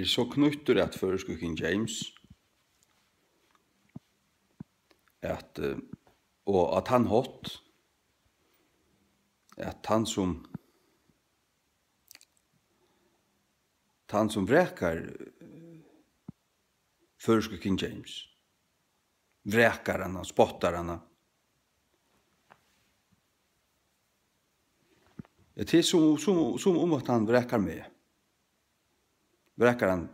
så knyttur at føresku King James at og at han hatt at han som vrekar føresku King James vrekar han, spottar han. Det är som om att han vräkar med. Vräkar han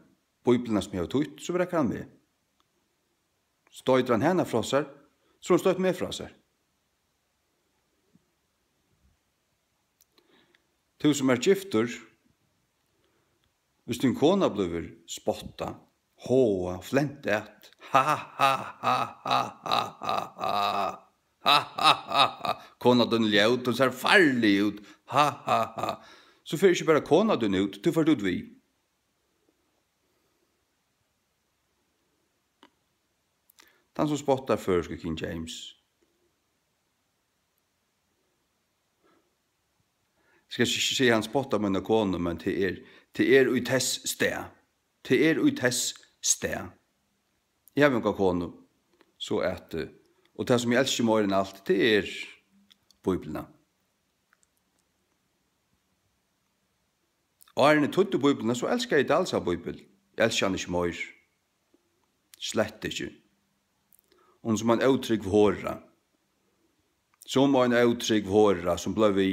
Bibeln som jag har tagit, så vräkar han med. Stöjder han henne fra sig, så han stöjt med fra sig. Du som gifter, hvis din kona blir spotta, hoa, flentet, ha, ha, ha, ha, ha, ha, ha. Ha, ha, ha, ha. Kona den ljaut, og ser farlig ut. Ha, ha, ha. Så får ikke bare kona den ut, du får ut vi. Den som spottar først King James. Skal ikke si han spottar med en kone, men til ui tess sted. Til ui tess sted. Jeg har en kone, så at og det som jeg elsker mer enn alt, det Bibelene. Og er det tøtte Bibelene, så elsker jeg ikke alls av Bibel. Jeg elsker han ikke mer. Slett ikke. Og som en uttrykk for hårda. Som en uttrykk for hårda, som ble vi.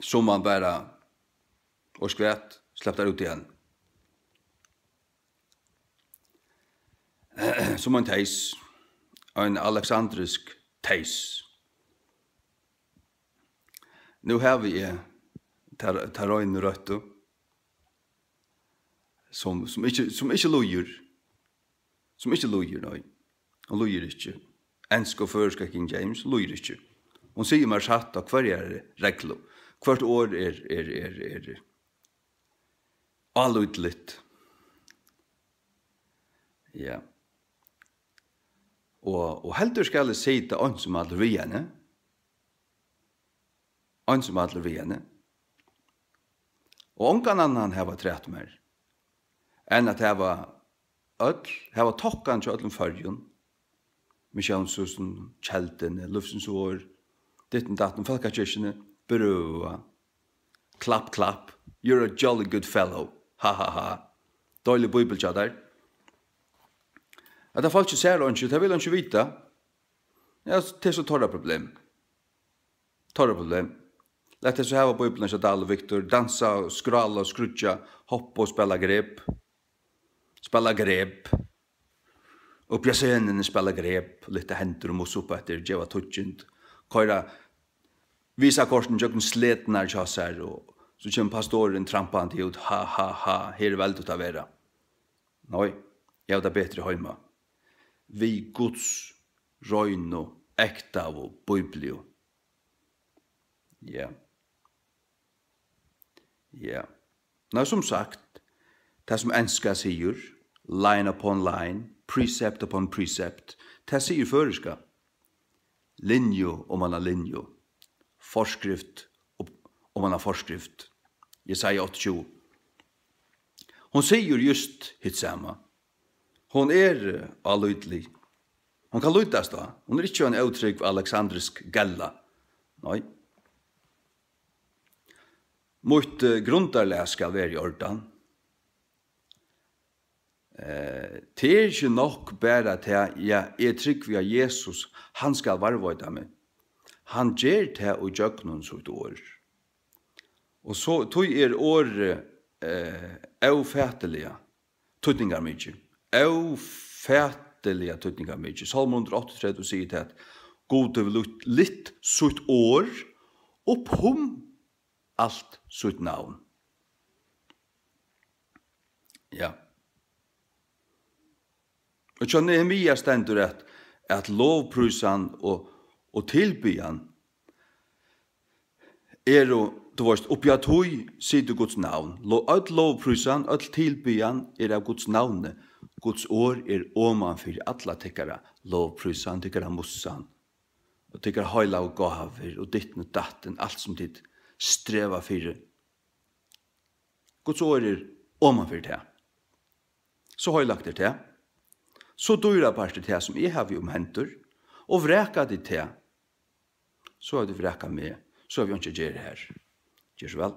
Som man bare, og skvett, slipper ut igjen. Som en teis. En alexandrisk teis. Nu har vi terrøyne røtto, som ikke lujer. Som ikke lujer, nei. Han lujer ikke. Ensk og føreska King James lujer ikke. Hun sier meg satt av hver reglo. Hvert år allutlitt. Ja. Og heldur skal jeg si til ånd som aldri vi henne. Ånd som aldri vi henne. Og ångan annan heva trætt mer. Enn at heva tokkan til öllum fyrjun. Misjonshusen, kjeldene, lufsens år, ditten datten, folkekirkene, berøva. Klapp, klapp. You're a jolly good fellow. Ha, ha, ha. Dårlig bibeltjadar. At det folk ikke ser ikke, det vil han ikke vite. Ja, det så torra problem. Torra problem. Lett det så her var Bibelen ikke Dalle Victor, dansa, skrala, skrutja, hoppa og spela grep. Spela grep. Uppja scenen spela grep, litt henter og mos opp etter, djeva tutjent. Køyra, visa korsen, jøkken sletnar kjasser, og så kommer pastoren trampant ut, ha, ha, ha, her veldig å vera. Nei, jeg det bedre heima. Vi Guds røyno, ekta og biblio. Ja. Ja. Nå som sagt, det som enska sier, line upon line, precept upon precept, det sier føreska. Linjo om man har linjo. Forskrift om man har forskrift. Jesaja 8:20. Hon sier just hitt samma. Hon allutlig. Hon kan lytas da. Hon ikke en uttrykk av alexandrisk galla. Nei. Mot grundarlæg skal være i ordan. Det ikke nok bare til jeg trygg via Jesus, han skal varvøyda meg. Han gjør det og gjør noen sånt år. Og så tog året aufætelige tøtningar mykje. Aufætelige tøtningar mykje. Salm 138 sier til at God har litt sutt år og alt sutt navn. Ja. Og så Nehemia stendur at lovprusan og tilbyan jo, du varst oppi at hui sier Guds navn. Öll lovprusan, öll tilbyan av Guds navne. Guds år oman fyrir alla tykkara lovprusan, tykkara mussan, og tykkara høyla og gaver, og ditten og datten, alt som ditt streva fyrir. Guds år man för det. Så har jag lagt det till. Så dyra parter til som jeg har vi hentur, og vreka det til, så har du vreka med, så har vi ikke gjør det her. Gjør så vel.